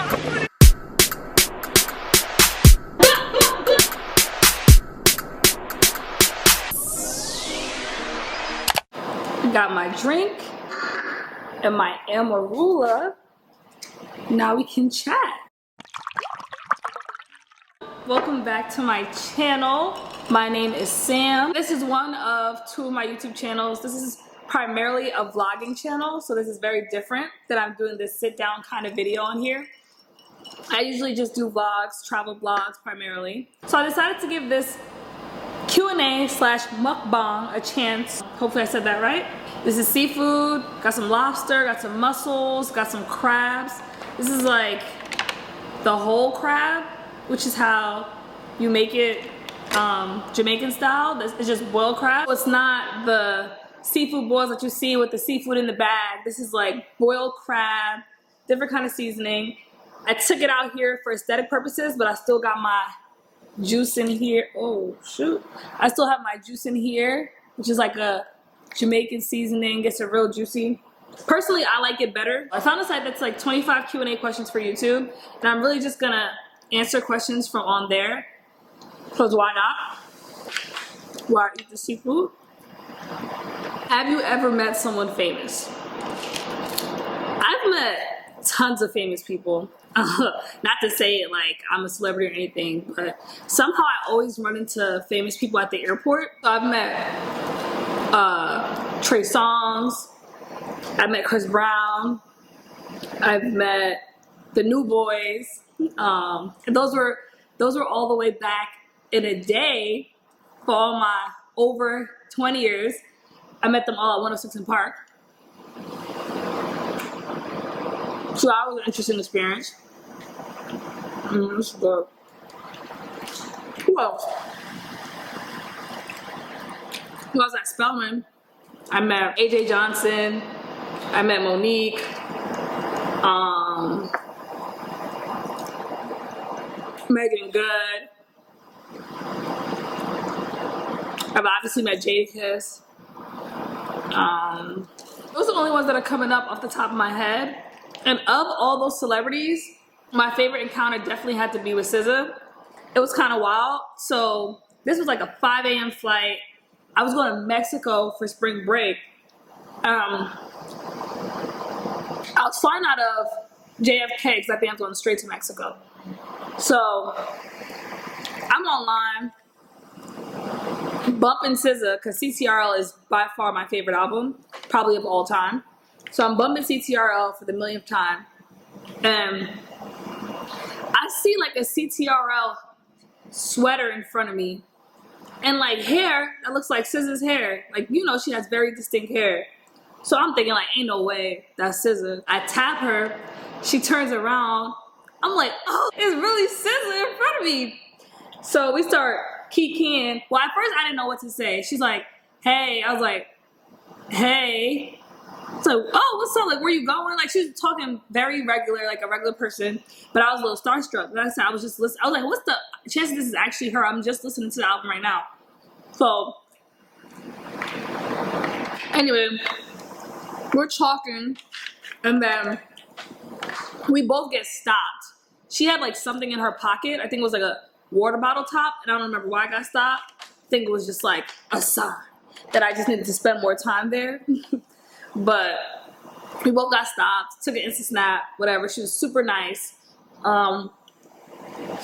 Got my drink and my amarula. Now we can chat. Welcome back to my channel. My name is Sam. This is one of two of my YouTube channels. This is primarily a vlogging channel, so this is very different that I'm doing this sit down kind of video on here. I usually just do vlogs, travel vlogs primarily. So I decided to give this Q&A slash mukbang a chance. Hopefully I said that right. This is seafood, got some lobster, got some mussels, got some crabs. This is like the whole crab, which is how you make it Jamaican style. It's just boiled crab. It's not the seafood boils that you see with the seafood in the bag. This is like boiled crab, different kind of seasoning. I took it out here for aesthetic purposes, but I still got my juice in here. Oh shoot. I still have my juice in here, which is like a Jamaican seasoning, gets it real juicy. Personally, I like it better. I found a site that's like 25 Q&A questions for YouTube, and I'm really just gonna answer questions from on there, because why not? Why eat the seafood? Have you ever met someone famous? I've met tons of famous people. Not to say it like I'm a celebrity or anything, but somehow I always run into famous people at the airport. So I've met Trey Songz, I've met Chris Brown, I've met the New Boys, and those were all the way back in a day. For all my over 20 years, I met them all at 106 in Park. So that was an interesting experience. This is good. Who else? Who else at Spelman? I met AJ Johnson. I met Monique. Megan Good. I've obviously met Jadakiss. Those are the only ones that are coming up off the top of my head. And of all those celebrities, my favorite encounter definitely had to be with SZA. It was kind of wild. So this was like a 5 a.m. flight. I was going to Mexico for spring break. I was flying out of JFK because I think I was going straight to Mexico. So I'm online, bumping SZA because CTRL is by far my favorite album, probably of all time. So I'm bumping CTRL for the millionth time. And I see like a CTRL sweater in front of me and like hair that looks like SZA's hair. Like, you know, she has very distinct hair. So I'm thinking like, ain't no way that's SZA. I tap her, she turns around. I'm like, oh, it's really SZA in front of me. So we start kikiing. Well, at first I didn't know what to say. She's like, hey. I was like, hey. So, oh, what's up? Like, where you going? Like, she was talking very regular, like a regular person. But I was a little starstruck. Like I said, I was just listening. I was like, what's the chances this is actually her? I'm just listening to the album right now. So, anyway, we're talking, and then we both get stopped. She had like something in her pocket. I think it was like a water bottle top, and I don't remember why I got stopped. I think it was just like a sign that I just needed to spend more time there. But we both got stopped, took an instant snap, whatever. She was super nice. And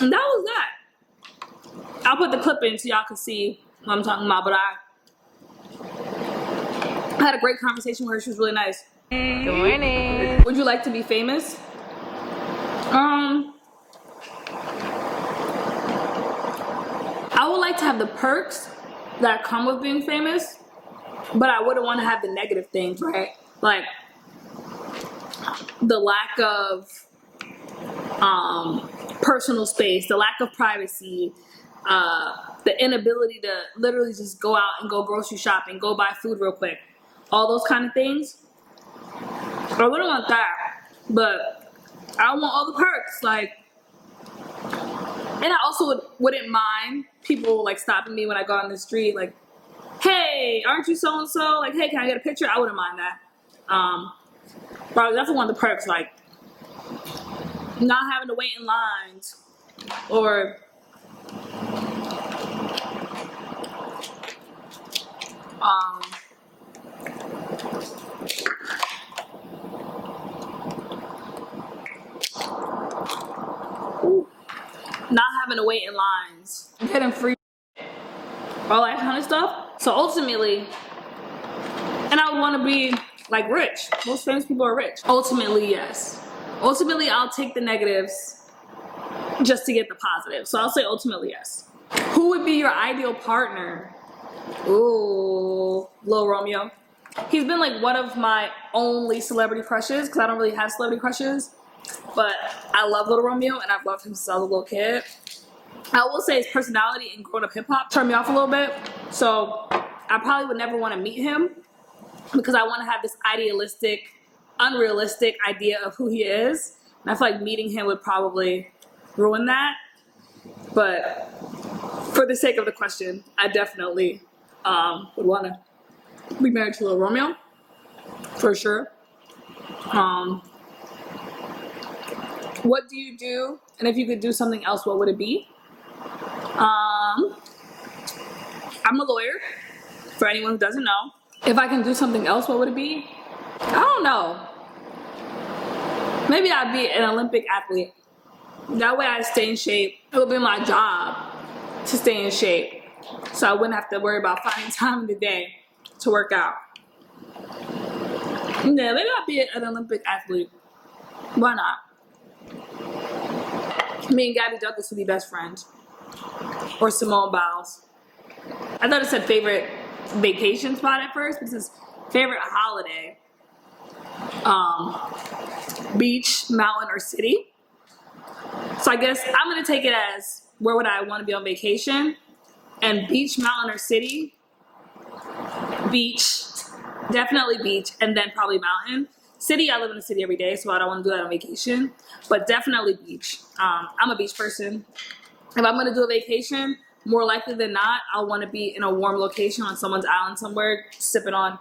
that was that. I'll put the clip in so y'all can see what I'm talking about. But I had a great conversation with her. She was really nice. Good morning. Would you like to be famous? I would like to have the perks that come with being famous, but I wouldn't want to have the negative things, right? Like the lack of personal space, the lack of privacy, the inability to literally just go out and go grocery shopping, go buy food real quick. All those kind of things. I wouldn't want that, but I want all the perks, like, and I also wouldn't mind people like stopping me when I go on the street, like, hey, aren't you so-and-so? Like, hey, can I get a picture? I wouldn't mind that. But that's one of the perks, like, not having to wait in lines, or not having to wait in lines, getting free, all that kind of stuff. So ultimately, and I would want to be like rich. Most famous people are rich. Ultimately, yes. Ultimately, I'll take the negatives just to get the positive. So I'll say ultimately, yes. Who would be your ideal partner? Ooh, Lil Romeo. He's been like one of my only celebrity crushes because I don't really have celebrity crushes. But I love Lil Romeo and I've loved him since I was a little kid. I will say his personality and growing up hip hop turned me off a little bit. So I probably would never want to meet him because I want to have this idealistic, unrealistic idea of who he is. And I feel like meeting him would probably ruin that. But for the sake of the question, I definitely would want to be married to Lil Romeo, for sure. What do you do? And if you could do something else, what would it be? I'm a lawyer, for anyone who doesn't know. If I can do something else, what would it be? I don't know. Maybe I'd be an Olympic athlete. That way I'd stay in shape. It would be my job to stay in shape. So I wouldn't have to worry about finding time in the day to work out. Yeah, maybe I'd be an Olympic athlete. Why not? Me and Gabby Douglas would be best friends. Or Simone Biles. I thought it said favorite vacation spot at first, but it says favorite holiday. Beach, mountain, or city. So I guess I'm gonna take it as where would I want to be on vacation? And beach, mountain, or city? Beach, definitely beach, and then probably mountain. City, I live in the city every day, so I don't want to do that on vacation. But definitely beach. I'm a beach person. If I'm gonna do a vacation, more likely than not, I'll want to be in a warm location on someone's island somewhere, sipping on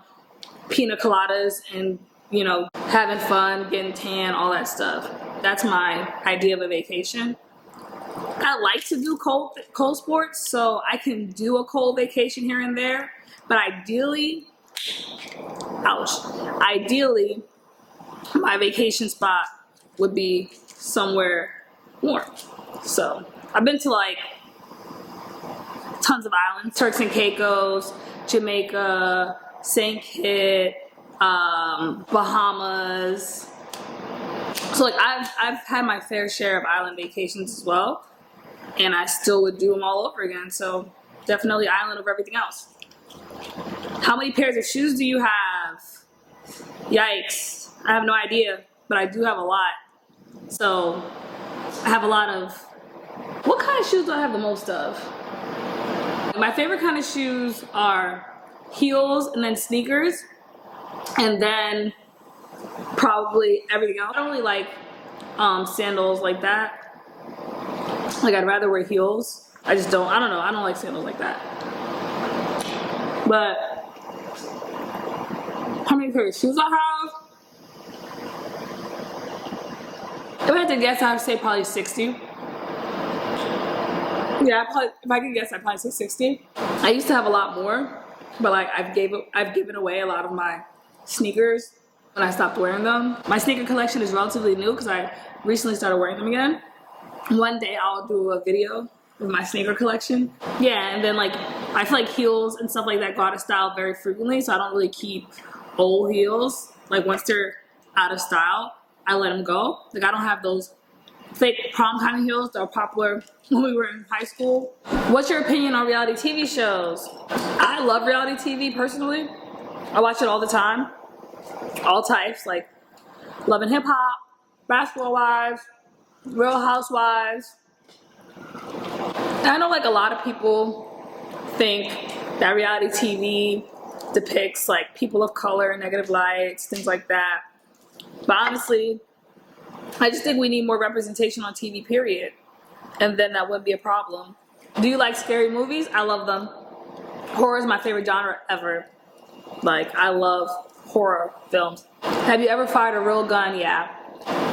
pina coladas and, you know, having fun, getting tan, all that stuff. That's my idea of a vacation. I like to do cold sports, so I can do a cold vacation here and there. But ideally, ideally, my vacation spot would be somewhere warm. So I've been to like tons of islands, Turks and Caicos, Jamaica, St. Kitts, Bahamas. So like I've had my fair share of island vacations as well, and I still would do them all over again. So definitely island over everything else. How many pairs of shoes do you have? Yikes, I have no idea, but I do have a lot. So I have a lot of, what kind of shoes do I have the most of? My favorite kind of shoes are heels and then sneakers, and then probably everything else. I don't really like sandals like that. Like I'd rather wear heels. I don't know, I don't like sandals like that. But how many pairs of shoes I have? If I had to guess, I would say probably 60. Yeah, if I could guess, I'd probably say 60. I used to have a lot more, but like I've given away a lot of my sneakers when I stopped wearing them. My sneaker collection is relatively new because I recently started wearing them again. One day I'll do a video of my sneaker collection. Yeah, and then like I feel like heels and stuff like that go out of style very frequently, so I don't really keep old heels. Like once they're out of style, I let them go. Like I don't have those fake prom kind of heels that were popular when we were in high school. What's your opinion on reality TV shows? I love reality TV personally. I watch it all the time. All types, like Love and Hip Hop, Basketball Wives, Real Housewives. And I know like a lot of people think that reality TV depicts like people of color, negative lights, things like that. But honestly, I just think we need more representation on TV, period. And then that wouldn't be a problem. Do you like scary movies? I love them. Horror is my favorite genre ever. Like, I love horror films. Have you ever fired a real gun? Yeah.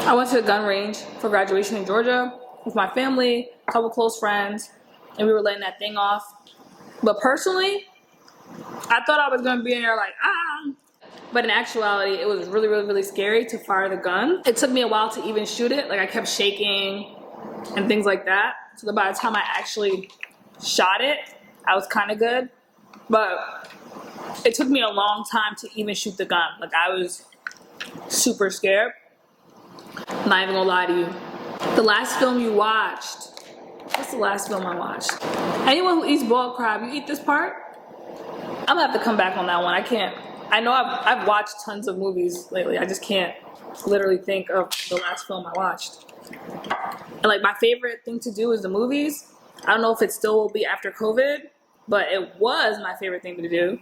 I went to the gun range for graduation in Georgia with my family, a couple close friends, and we were letting that thing off. But personally, I thought I was gonna be in there like, ah. But in actuality, it was really, really, really scary to fire the gun. It took me a while to even shoot it. Like I kept shaking and things like that. So by the time I actually shot it, I was kind of good. But it took me a long time to even shoot the gun. Like I was super scared. I'm not even gonna lie to you. The last film you watched. What's the last film I watched? Anyone who eats boiled crab, you eat this part? I'm gonna have to come back on that one. I can't. I know I've watched tons of movies lately. I just can't literally think of the last film I watched. And like my favorite thing to do is the movies. I don't know if it still will be after COVID, but it was my favorite thing to do.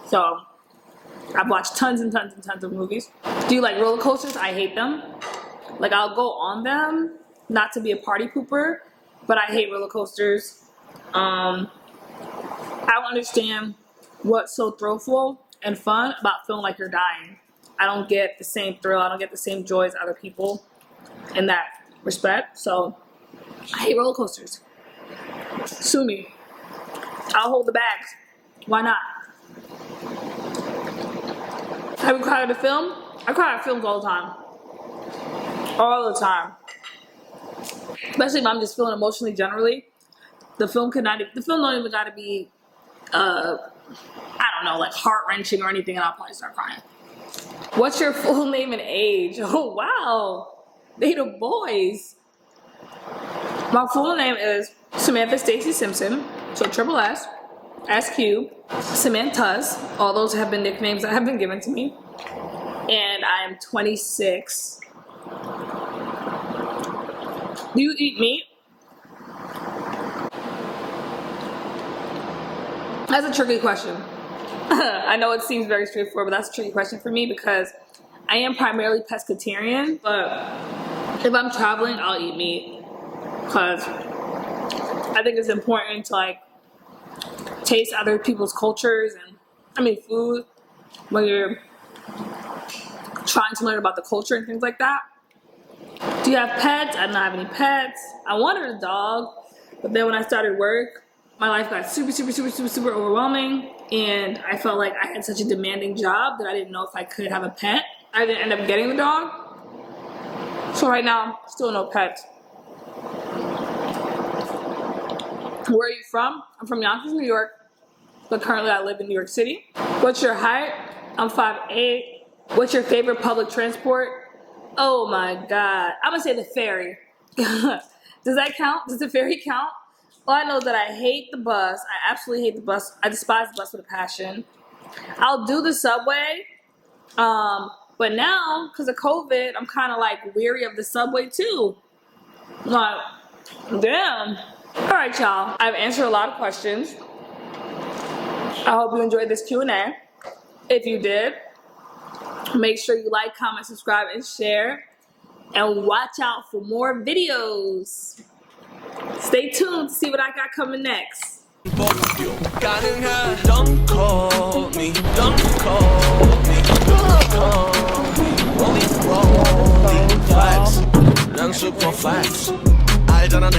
So I've watched tons and tons and tons of movies. Do you like roller coasters? I hate them. Like I'll go on them, not to be a party pooper, but I hate roller coasters. I don't understand what's so thrillful and fun about feeling like you're dying. I don't get the same thrill. I don't get the same joy as other people in that respect. So I hate roller coasters. Sue me. I'll hold the bags. Why not? Have you cried at a film? I cry at films all the time. All the time. Especially if I'm just feeling emotionally generally. The film don't even gotta be I don't know, like heart-wrenching or anything, and I'll probably start crying. What's your full name and age? Oh wow. They the boys. My full name is Samantha Stacy Simpson, so triple S, SQ, Samantha's. All those have been nicknames that have been given to me. And I am 26. Do you eat meat? That's a tricky question. I know it seems very straightforward, but that's a tricky question for me because I am primarily pescatarian, but if I'm traveling, I'll eat meat because I think it's important to like taste other people's cultures and food when you're trying to learn about the culture and things like that. Do you have pets? I don't have any pets. I wanted a dog, but then when I started work, my life got super overwhelming, and I felt like I had such a demanding job that I didn't know if I could have a pet. I didn't end up getting the dog. So right now, still no pets. Where are you from? I'm from Yonkers, New York, but currently I live in New York City. What's your height? I'm 5'8". What's your favorite public transport? Oh my God. I'm gonna say the ferry. Does that count? Does the ferry count? Well, I know that I hate the bus. I absolutely hate the bus. I despise the bus with a passion. I'll do the subway. But now, because of COVID, I'm kind of like weary of the subway too. Like, damn. All right, y'all. I've answered a lot of questions. I hope you enjoyed this Q&A. If you did, make sure you like, comment, subscribe, and share. And watch out for more videos. Stay tuned to see what I got coming next. Don't call me, don't call me, don't call me. Rolling facts, lang super facts. Alter, dann